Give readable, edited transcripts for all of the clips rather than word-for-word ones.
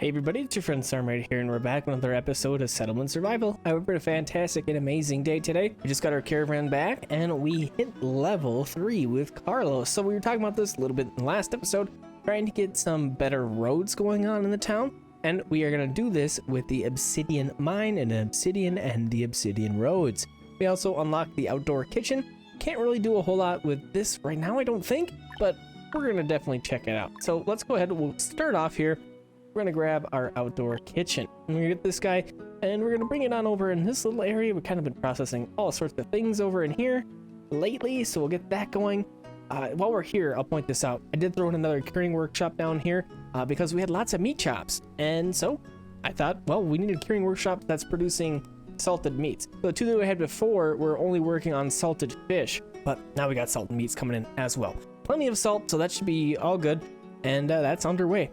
Hey everybody, it's your friend Sarmate here, and we're back with another episode of Settlement Survival. I hope you had a fantastic and amazing day today. We just got our caravan back, and we hit level 3 with Carlos. So we were talking about this a little bit in the last episode, trying to get some better roads going on in the town, and we are going to do this with the Obsidian Mine and the Obsidian Roads. We also unlocked the outdoor kitchen. Can't really do a whole lot with this right now, I don't think, but we're going to definitely check it out. So let's go ahead, we'll start off here. We're gonna grab our outdoor kitchen. We're gonna get this guy, and we're gonna bring it on over in this little area. We've kind of been processing all sorts of things over in here lately, so we'll get that going. While we're here, I'll point this out. I did throw in another curing workshop down here because we had lots of meat chops, and so I thought, well, we need a curing workshop that's producing salted meats. So the two that we had before were only working on salted fish, but now we got salted meats coming in as well. Plenty of salt, so that should be all good, and that's underway.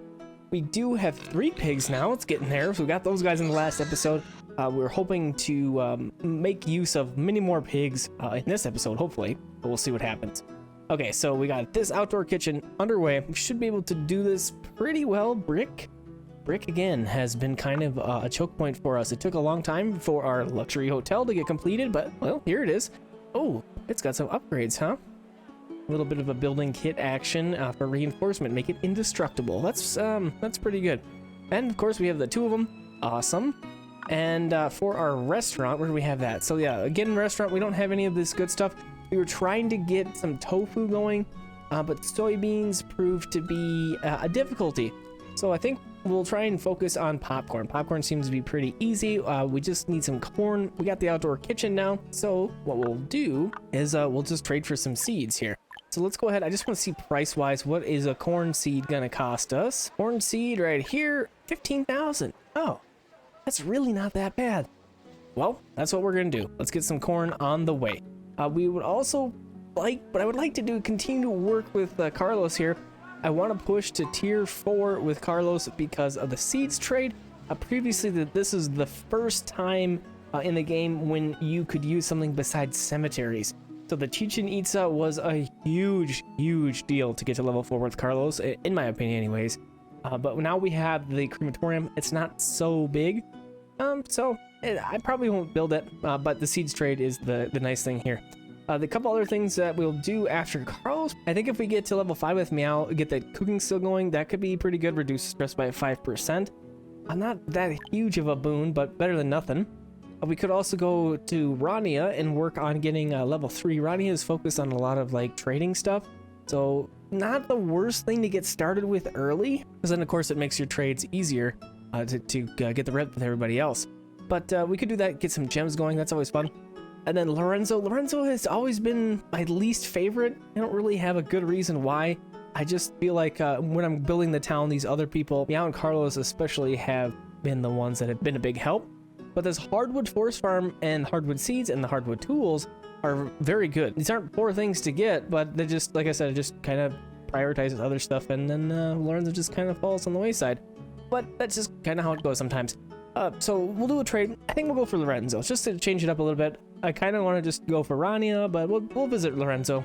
We do have 3 pigs now. It's getting there. So we got those guys in the last episode. We're hoping to make use of many more pigs in this episode, hopefully. But we'll see what happens. Okay, so we got this outdoor kitchen underway. We should be able to do this pretty well. Brick again has been kind of a choke point for us. It took a long time for our luxury hotel to get completed, but well, here it is. Oh, it's got some upgrades, huh? A little bit of a building kit action for reinforcement, make it indestructible. That's pretty good. And of course we have the 2 of them. Awesome. And for our restaurant, where do we have that? So yeah, again, restaurant, we don't have any of this good stuff. We were trying to get some tofu going, but soybeans proved to be a difficulty. So I think we'll try and focus on popcorn. Popcorn seems to be pretty easy. We just need some corn. We got the outdoor kitchen now. So what we'll do is we'll just trade for some seeds here. So let's go ahead. I just want to see price-wise, what is a corn seed going to cost us? Corn seed right here, 15,000. Oh, that's really not that bad. Well, that's what we're going to do. Let's get some corn on the way. We would also like, but I would like to continue to work with Carlos here. I want to push to tier 4 with Carlos because of the seeds trade. Previously, this is the first time in the game when you could use something besides cemeteries. So the Chichen Itza was a huge deal to get to level 4 with Carlos, in my opinion anyways. But now we have the crematorium. It's not so big, so I probably won't build it, but the seeds trade is the nice thing here. The couple other things that we'll do after Carlos, I think if we get to level 5 with Meow, get that cooking still going, that could be pretty good, reduce stress by 5%. Not that huge of a boon, but better than nothing. We could also go to Rania and work on getting level 3. Rania is focused on a lot of like trading stuff, so not the worst thing to get started with early, because then of course it makes your trades easier to get the rep with everybody else. But we could do that, get some gems going. That's always fun. And then Lorenzo has always been my least favorite. I don't really have a good reason why. I just feel like when I'm building the town, these other people, Meow and Carlos especially, have been the ones that have been a big help. But this hardwood forest farm and hardwood seeds and the hardwood tools are very good. These aren't poor things to get, but they just, like I said, just kind of prioritizes other stuff, and then Lorenzo just kind of falls on the wayside. But that's just kind of how it goes sometimes. So we'll do a trade. I think we'll go for Lorenzo, just to change it up a little bit. I kind of want to just go for Rania, but we'll visit Lorenzo.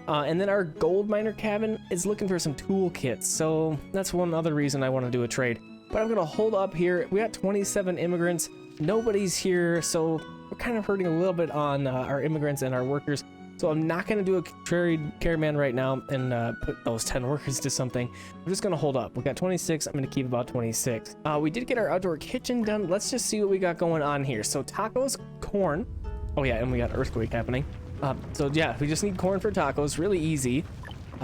And then our gold miner cabin is looking for some toolkits, so that's one other reason I want to do a trade. But I'm going to hold up here. We got 27 immigrants. Nobody's here, so we're kind of hurting a little bit on our immigrants and our workers. So I'm not going to do a trade caravan right now and put those 10 workers to something. I'm just going to hold up. We got 26. I'm going to keep about 26. We did get our outdoor kitchen done. Let's just see what we got going on here. So tacos, corn. Oh yeah, and we got earthquake happening. So yeah, we just need corn for tacos. Really easy.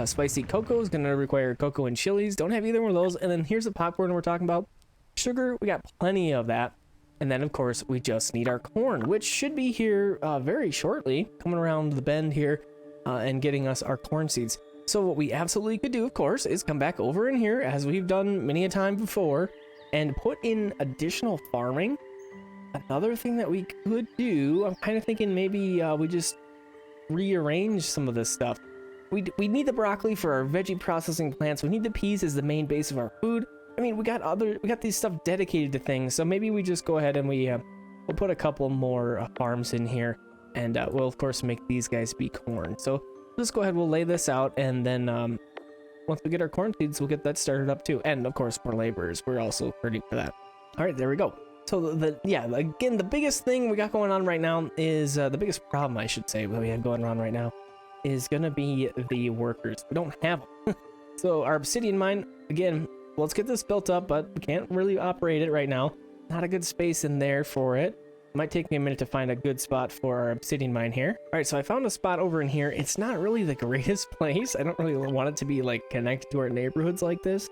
Spicy cocoa is going to require cocoa and chilies. Don't have either one of those. And then here's the popcorn we're talking about. Sugar, we got plenty of that. And then, of course, we just need our corn, which should be here very shortly, coming around the bend here and getting us our corn seeds. So what we absolutely could do, of course, is come back over in here, as we've done many a time before, and put in additional farming. Another thing that we could do, I'm kind of thinking maybe we just rearrange some of this stuff. We need the broccoli for our veggie processing plants. We need the peas as the main base of our food. I mean, we got these stuff dedicated to things, so maybe we just go ahead and we'll put a couple more farms in here, and we'll of course make these guys be corn. So let's go ahead, we'll lay this out, and then once we get our corn seeds, we'll get that started up too. And of course, more laborers. We're also hurting for that. All right, there we go. So yeah, again, the biggest thing we got going on right now is the biggest problem, I should say, that we have going on right now is gonna be the workers. We don't have them. So our obsidian mine, again, let's get this built up, but we can't really operate it right now. Not a good space in there for it. Might take me a minute to find a good spot for our obsidian mine here. All right, so I found a spot over in here. It's not really the greatest place. I don't really want it to be like connected to our neighborhoods like this,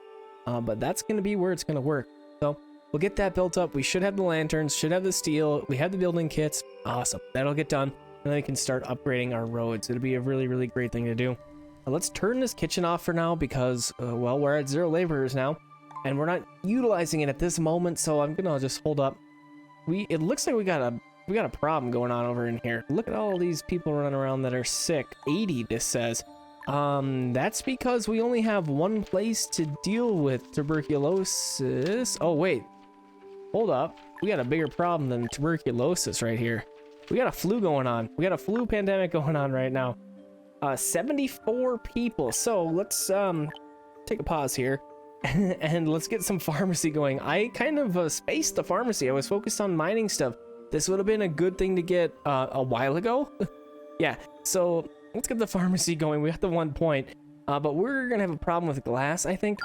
but that's gonna be where it's gonna work. So we'll get that built up. We should have the lanterns, should have the steel. We have the building kits. Awesome. That'll get done. And then we can start upgrading our roads. It'll be a really, really great thing to do. Let's turn this kitchen off for now because, well, we're at 0 laborers now. And we're not utilizing it at this moment, so I'm gonna just hold up. It looks like we got a problem going on over in here. Look at all these people running around that are sick. 80, this says. That's because we only have one place to deal with tuberculosis. Oh, wait. Hold up. We got a bigger problem than tuberculosis right here. We got a flu going on. We got a flu pandemic going on right now. 74 people. So let's take a pause here and let's get some pharmacy going. I kind of spaced the pharmacy. I was focused on mining stuff. This would have been a good thing to get a while ago. Yeah, so let's get the pharmacy going. We got the 1 point, but we're gonna have a problem with glass, I think.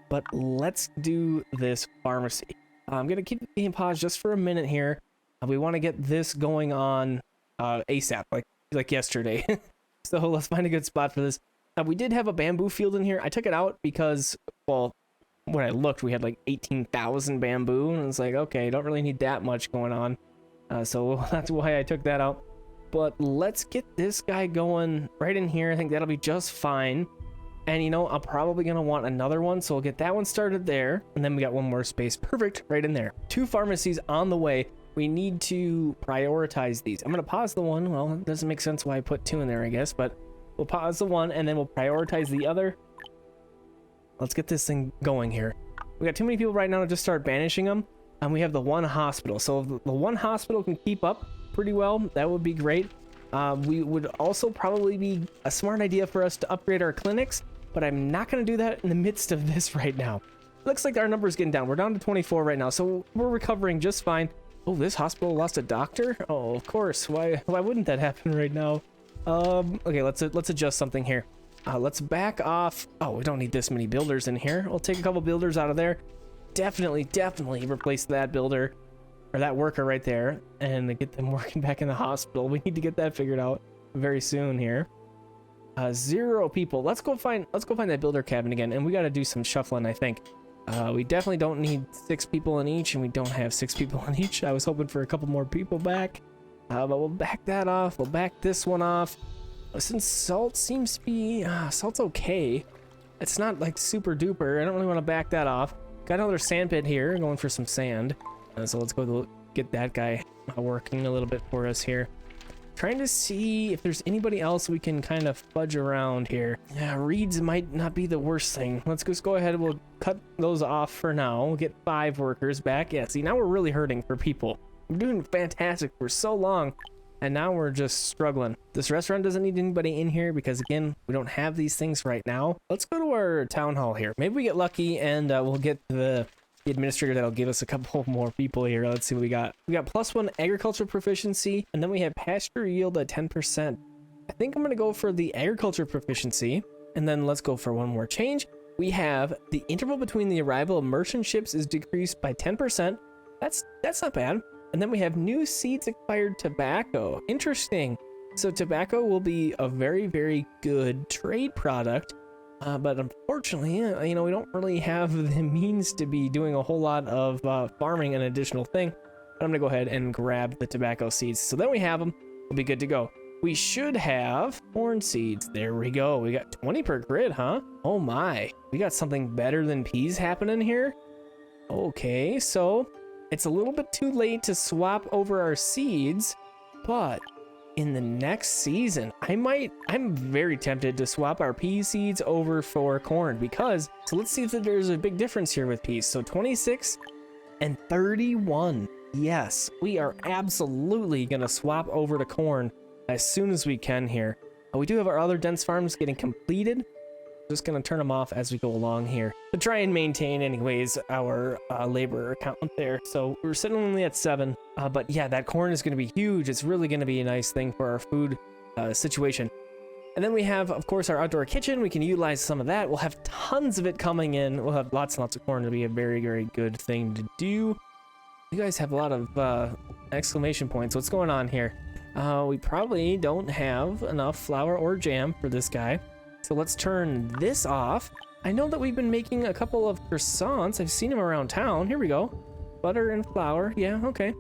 But let's do this pharmacy. I'm gonna keep the game paused just for a minute here. We want to get this going on ASAP, like yesterday. So let's find a good spot for this. We did have a bamboo field in here. I took it out because, well, when I looked, we had like 18,000 bamboo, and it's like, okay, don't really need that much going on. So that's why I took that out. But let's get this guy going right in here. I think that'll be just fine. And you know, I'm probably gonna want another one, so we'll get that one started there, and then we got one more space. Perfect, right in there. 2 pharmacies on the way. We need to prioritize these. I'm gonna pause the one. Well, it doesn't make sense why I put 2 in there, I guess, but we'll pause the one and then we'll prioritize the other. Let's get this thing going here. We got too many people right now to just start banishing them, and we have the 1 hospital. So if the 1 hospital can keep up pretty well, that would be great. We would also probably be a smart idea for us to upgrade our clinics, but I'm not gonna do that in the midst of this right now. Looks like our number's getting down. We're down to 24 right now, so we're recovering just fine. Oh, this hospital lost a doctor? Oh, of course. Why wouldn't that happen right now? Okay, let's adjust something here. Let's back off. Oh, we don't need this many builders in here. We'll take a couple builders out of there. Definitely replace that builder or that worker right there and get them working back in the hospital. We need to get that figured out very soon here. 0 people. Let's go find that builder cabin again, and we got to do some shuffling, I think. We definitely don't need 6 people in each, and we don't have 6 people in each. I was hoping for a couple more people back, but we'll back that off. We'll back this one off. Since salt seems to be salt's okay, it's not like super duper. I don't really want to back that off. Got another sand pit here, going for some sand. So let's go get that guy working a little bit for us here. Trying to see if there's anybody else we can kind of fudge around here. Yeah, reeds might not be the worst thing. Let's just go ahead. We'll cut those off for now. We'll get 5 workers back. Yeah, see, now we're really hurting for people. We're doing fantastic for so long, and now we're just struggling. This restaurant doesn't need anybody in here because, again, we don't have these things right now. Let's go to our town hall here. Maybe we get lucky and we'll get the administrator that'll give us a couple more people here. Let's see what we got. We got +1 agriculture proficiency, and then we have pasture yield at 10%. I think I'm gonna go for the agriculture proficiency, and then let's go for one more change. We have the interval between the arrival of merchant ships is decreased by 10%. That's not bad. And then we have new seeds expired tobacco. Interesting. So tobacco will be a very, very good trade product. But unfortunately, you know, we don't really have the means to be doing a whole lot of farming an additional thing. But I'm gonna go ahead and grab the tobacco seeds. So then we have them. We'll be good to go. We should have corn seeds. There we go. We got 20 per grid, huh? Oh my. We got something better than peas happening here. Okay, so it's a little bit too late to swap over our seeds, but in the next season, I'm very tempted to swap our pea seeds over for corn because, so let's see if there's a big difference here with peas. So 26 and 31. Yes, we are absolutely gonna swap over to corn as soon as we can here. We do have our other dense farms getting completed. Just gonna turn them off as we go along here to try and maintain anyways our labor account there. So we're sitting only at 7, but yeah, that corn is gonna be huge. It's really gonna be a nice thing for our food situation. And then we have, of course, our outdoor kitchen. We can utilize some of that. We'll have tons of it coming in. We'll have lots and lots of corn. It'll be a very, very good thing to do. You guys have a lot of exclamation points. What's going on here? We probably don't have enough flour or jam for this guy. So let's turn this off. I know that we've been making a couple of croissants. I've seen them around town. Here we go. Butter and flour. Yeah, okay.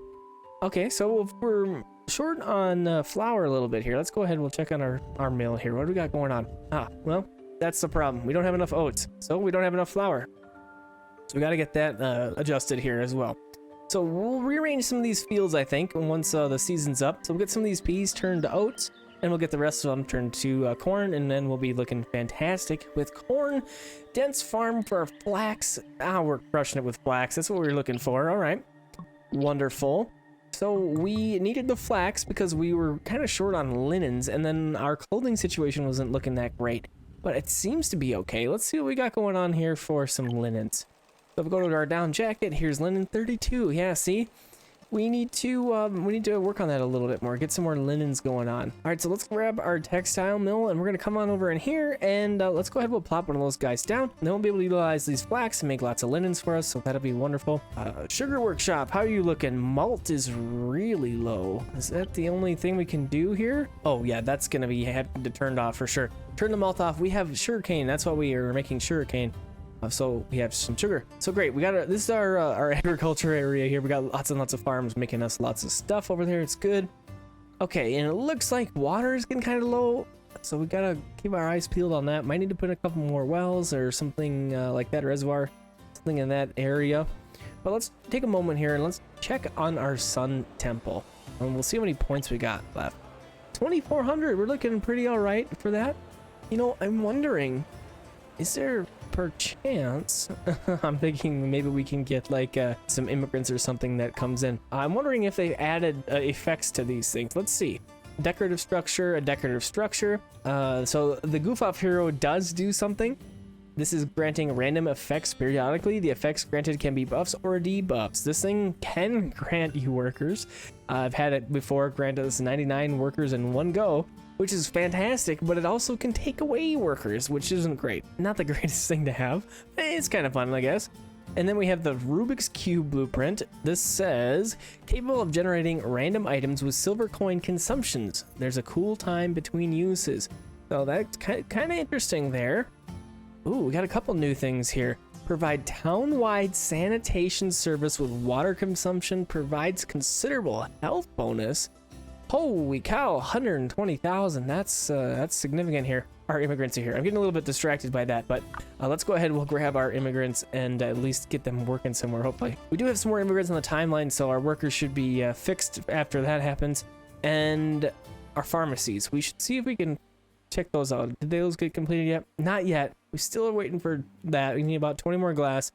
Okay, so if we're short on flour a little bit here, let's go ahead and we'll check on our mill here. What do we got going on? Well, that's the problem. We don't have enough oats, so we don't have enough flour. So we got to get that adjusted here as well. So we'll rearrange some of these fields, I think, once the season's up. So we'll get some of these peas turned to oats, and we'll get the rest of them turned to corn, and then we'll be looking fantastic with corn. Dense farm for flax. We're crushing it with flax. That's what we were looking for. All right. Wonderful. So we needed the flax because we were kind of short on linens, and then our clothing situation wasn't looking that great. But it seems to be okay. Let's see what we got going on here for some linens. So if we go to our down jacket, here's linen 32. Yeah, see? We need to work on that a little bit more, get some more linens going on. All right, so let's grab our textile mill, and we're gonna come on over in here, and let's go ahead and we'll plop one of those guys down. And then we'll be able to utilize these flax and make lots of linens for us, so that'll be wonderful. Sugar workshop, how are you looking? Malt is really low. Is that the only thing we can do here? Oh yeah, that's gonna be having to turn off for sure. Turn the malt off. We have sugarcane. That's why we are making sugarcane. So we have some sugar. So great. We got this is our agriculture area here. We got lots and lots of farms making us lots of stuff over there. It's good. Okay, and it looks like water is getting kind of low, so we gotta keep our eyes peeled on that. Might need to put a couple more wells or something like that, reservoir, something in that area. But let's take a moment here and let's check on our sun temple, and we'll see how many points we got left. 2,400. We're looking pretty all right for that. You know, I'm wondering, is there perchance I'm thinking maybe we can get like some immigrants or something that comes in. I'm wondering if they added effects to these things. Let's see. Decorative structure, a decorative structure. So the goof off hero does do something. This is granting random effects periodically. The effects granted can be buffs or debuffs. This thing can grant you workers. I've had it before, grant us 99 workers in one go, which is fantastic, but it also can take away workers, which isn't great. Not the greatest thing to have. It's kind of fun, I guess. And then we have the Rubik's Cube blueprint. This says, capable of generating random items with silver coin consumptions. There's a cool time between uses. So that's kind of interesting there. Ooh, we got a couple new things here. Provide town-wide sanitation service with water consumption, provides considerable health bonus. Holy cow, 120,000. That's significant here. Our immigrants are here. I'm getting a little bit distracted by that, but let's go ahead. We'll grab our immigrants and at least get them working somewhere, hopefully. We do have some more immigrants on the timeline, so our workers should be fixed after that happens. And our pharmacies. We should see if we can check those out. Did those get completed yet? Not yet. We still are waiting for that. We need about 20 more glass,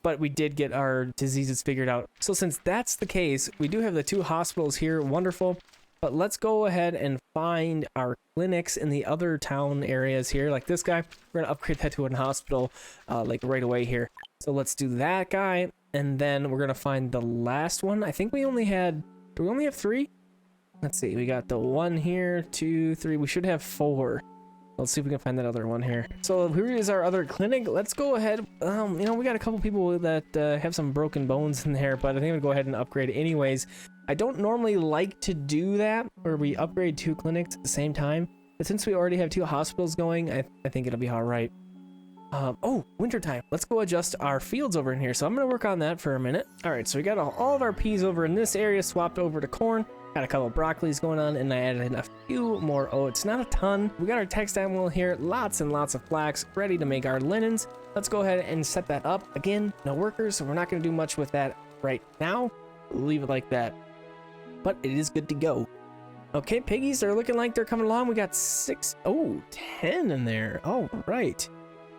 but we did get our diseases figured out. So since that's the case, we do have the 2 hospitals here. Wonderful. But let's go ahead and find our clinics in the other town areas here, like this guy. We're gonna upgrade that to a hospital like right away here. So let's do that guy, and then we're gonna find the last one. I think we only had, do we only have 3? Let's see, we got the 1 here, 2, 3, we should have 4. Let's see if we can find that other one here. So here is our other clinic. Let's go ahead. You know, we got a couple people that have some broken bones in there, but I think I'm gonna go ahead and upgrade anyways. I don't normally like to do that, where we upgrade 2 clinics at the same time, but since we already have 2 hospitals going, I think it'll be all right. Oh, wintertime. Let's go adjust our fields over in here. So I'm gonna work on that for a minute. All right, so we got all of our peas over in this area swapped over to corn. Got a couple of broccolis going on, and I added in a few more oats. Not a ton. We got our textile mill here, lots and lots of flax, ready to make our linens. Let's go ahead and set that up. Again, no workers, so we're not going to do much with that right now. We'll leave it like that. But it is good to go. Okay, piggies, they're looking like they're coming along. We got 10 in there. Oh, right.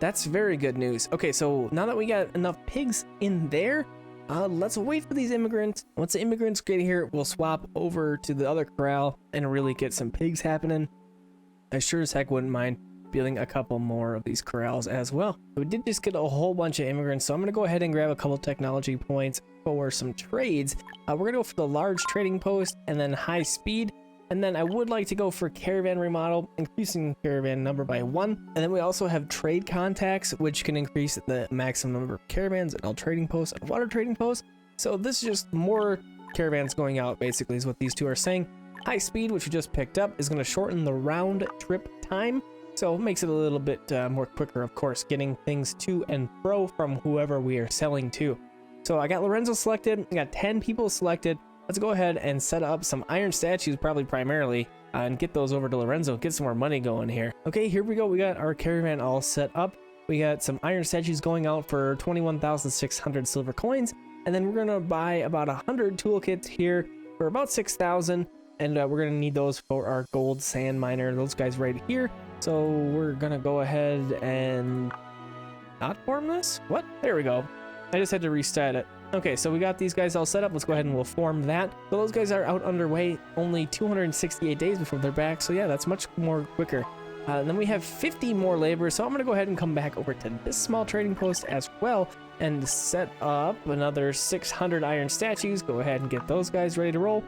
That's very good news. Okay, so now that we got enough pigs in there, let's wait for these immigrants. Once the immigrants get here, we'll swap over to the other corral and really get some pigs happening. I sure as heck wouldn't mind building a couple more of these corrals as well. We did just get a whole bunch of immigrants, so I'm gonna go ahead and grab a couple technology points for some trades. We're gonna go for the large trading post and then high speed. And then I would like to go for caravan remodel, increasing caravan number by 1. And then we also have trade contacts, which can increase the maximum number of caravans and all trading posts and water trading posts. So this is just more caravans going out, basically, is what these two are saying. High speed, which we just picked up, is going to shorten the round trip time. So it makes it a little bit more quicker, of course, getting things to and fro from whoever we are selling to. So I got Lorenzo selected. I got 10 people selected. Let's go ahead and set up some iron statues, probably primarily, and get those over to Lorenzo. Get some more money going here. Okay, here we go. We got our caravan all set up. We got some iron statues going out for 21,600 silver coins. And then we're going to buy about 100 toolkits here for about 6,000. And we're going to need those for our gold sand miner, those guys right here. So we're going to go ahead and not form this? What? There we go. I just had to reset it. Okay, so we got these guys all set up. Let's go ahead and we'll form that. So those guys are out underway only 268 days before they're back. So yeah, that's much more quicker. And then we have 50 more laborers. So I'm going to go ahead and come back over to this small trading post as well and set up another 600 iron statues. Go ahead and get those guys ready to roll.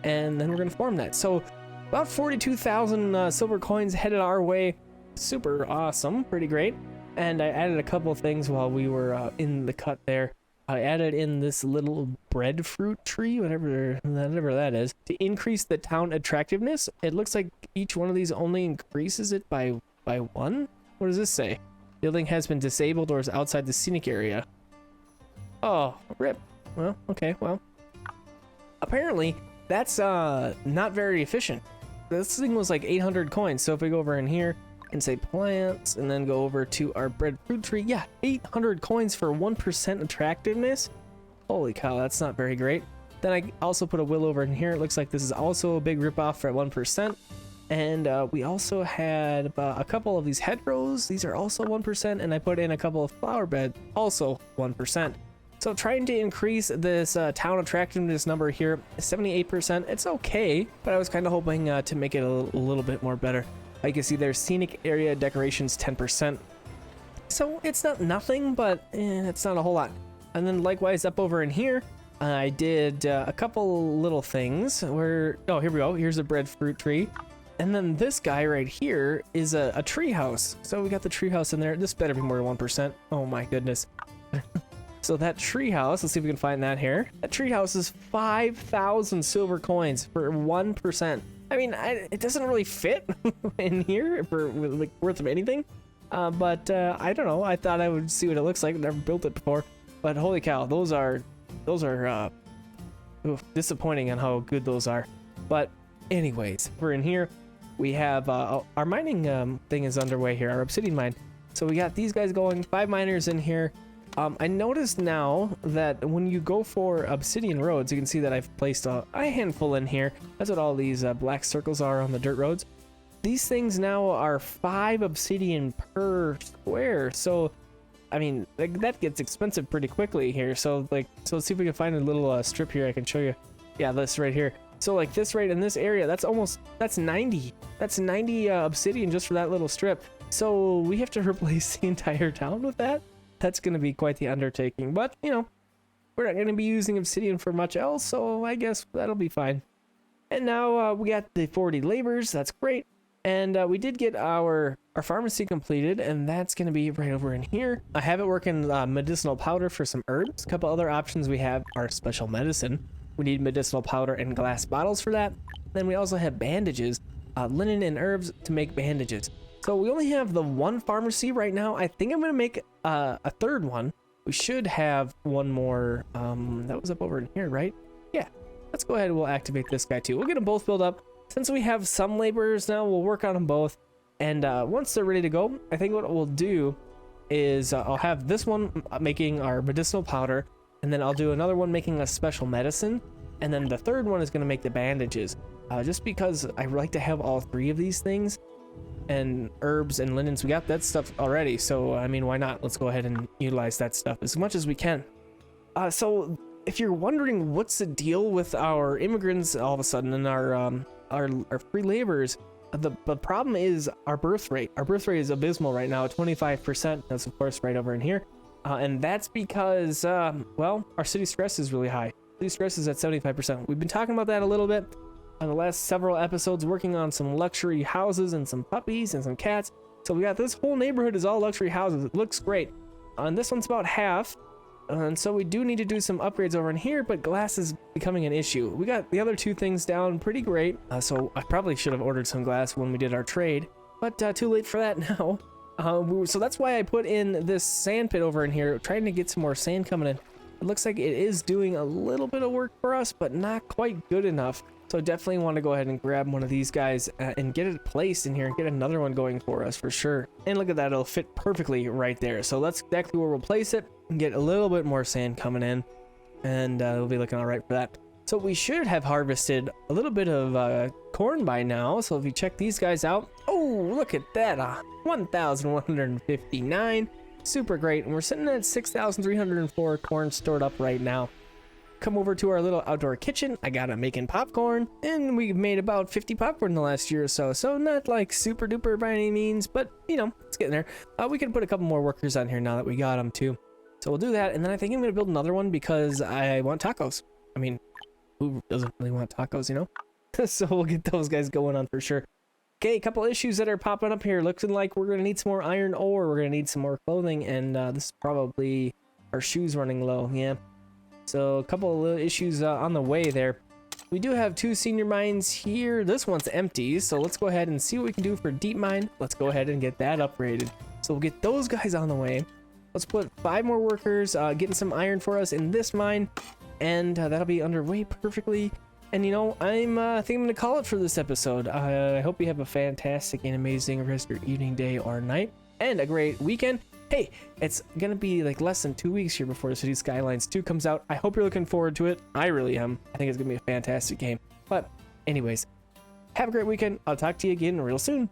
And then we're going to form that. So about 42,000 silver coins headed our way. Super awesome. Pretty great. And I added a couple of things while we were in the cut there. I added in this little breadfruit tree, whatever that is, to increase the town attractiveness. It looks like each one of these only increases it by 1. What does this say? Building has been disabled or is outside the scenic area. Oh, rip. Well, okay, well. Apparently, that's not very efficient. This thing was like 800 coins, so if we go over in here and say plants and then go over to our breadfruit tree, yeah, 800 coins for 1% attractiveness. Holy cow, that's not very great. Then I also put a will over in here. It looks like this is also a big ripoff for 1%. And we also had a couple of these hedgerows. These are also 1%. And I put in a couple of flower beds, also 1%. So trying to increase this town attractiveness number here, 78%. It's okay, but I was kind of hoping to make it a little bit more better. You can see there's scenic area decorations 10%. So it's not nothing, but it's not a whole lot. And then likewise up over in here, I did a couple little things where, oh, here we go. Here's a breadfruit tree. And then this guy right here is a tree house. So we got the tree house in there. This better be more than 1%. Oh my goodness. So that tree house, let's see if we can find that here. That tree house is 5,000 silver coins for 1%. I mean, it doesn't really fit in here for like worth of anything. But I don't know. I thought I would see what it looks like. I've never built it before. But holy cow, those are disappointing on how good those are. But anyways, we're in here. We have our mining thing is underway here, our obsidian mine. So we got these guys going, 5 miners in here. I noticed now that when you go for obsidian roads, you can see that I've placed a handful in here. That's what all these black circles are on the dirt roads. These things now are 5 obsidian per square. So, I mean, like, that gets expensive pretty quickly here. So let's see if we can find a little strip here I can show you. Yeah, this right here. So like this right in this area, that's 90. That's 90 obsidian just for that little strip. So we have to replace the entire town with that. That's going to be quite the undertaking, but you know, we're not going to be using obsidian for much else, so I guess that'll be fine. And now we got the 40 laborers. That's great. And we did get our pharmacy completed, and that's going to be right over in here. I have it working medicinal powder for some herbs. A couple other options we have are special medicine. We need medicinal powder and glass bottles for that. Then we also have bandages, linen and herbs to make bandages. So we only have the 1 pharmacy right now. I think I'm going to make a 3rd one. We should have one more. That was up over in here, right? Yeah. Let's go ahead and we'll activate this guy too. We'll get them both filled up. Since we have some laborers now, we'll work on them both. And once they're ready to go, I think what we'll do is I'll have this one making our medicinal powder. And then I'll do another one making a special medicine. And then the 3rd one is going to make the bandages. Just because I like to have all 3 of these things. And herbs and linens, we got that stuff already, so I mean, why not? Let's go ahead and utilize that stuff as much as we can. So if you're wondering what's the deal with our immigrants all of a sudden and our free laborers, The problem is our birth rate. Our birth rate is abysmal right now at 25%. That's of course right over in here. And that's because, well, our city stress is really high. City stress is at 75%. We've been talking about that a little bit on the last several episodes, working on some luxury houses and some puppies and some cats. So we got this whole neighborhood is all luxury houses. It looks great. And this one's about half. And so we do need to do some upgrades over in here, but glass is becoming an issue. We got the other two things down pretty great. So I probably should have ordered some glass when we did our trade, but too late for that now. So that's why I put in this sand pit over in here, trying to get some more sand coming in. It looks like it is doing a little bit of work for us, but not quite good enough. So definitely want to go ahead and grab one of these guys and get it placed in here and get another one going for us for sure. And look at that, it'll fit perfectly right there. So that's exactly where we'll place it and get a little bit more sand coming in, and it'll be looking all right for that. So we should have harvested a little bit of corn by now. So if you check these guys out, oh, look at that, 1,159, super great. And we're sitting at 6,304 corn stored up right now. Come over to our little outdoor kitchen. I got it making popcorn, and we've made about 50 popcorn in the last year or so. So not like super duper by any means, but you know, it's getting there. We can put a couple more workers on here now that we got them too. So we'll do that, and then I think I'm gonna build another one because I want tacos. I mean, who doesn't really want tacos, you know? So we'll get those guys going on for sure. Okay, a couple issues that are popping up here. Looking like we're gonna need some more iron ore. We're gonna need some more clothing, and this is probably our shoes running low. Yeah. So a couple of little issues on the way there. We do have 2 senior mines here. This one's empty, so let's go ahead and see what we can do for deep mine. Let's go ahead and get that upgraded. So we'll get those guys on the way. Let's put 5 more workers getting some iron for us in this mine, and that'll be underway perfectly. And you know, I think I'm gonna call it for this episode. I hope you have a fantastic and amazing rest of your evening, day, or night, and a great weekend. Hey, it's gonna be like less than 2 weeks here before City Skylines 2 comes out. I hope you're looking forward to it. I really am. I think it's gonna be a fantastic game. But anyways, have a great weekend. I'll talk to you again real soon.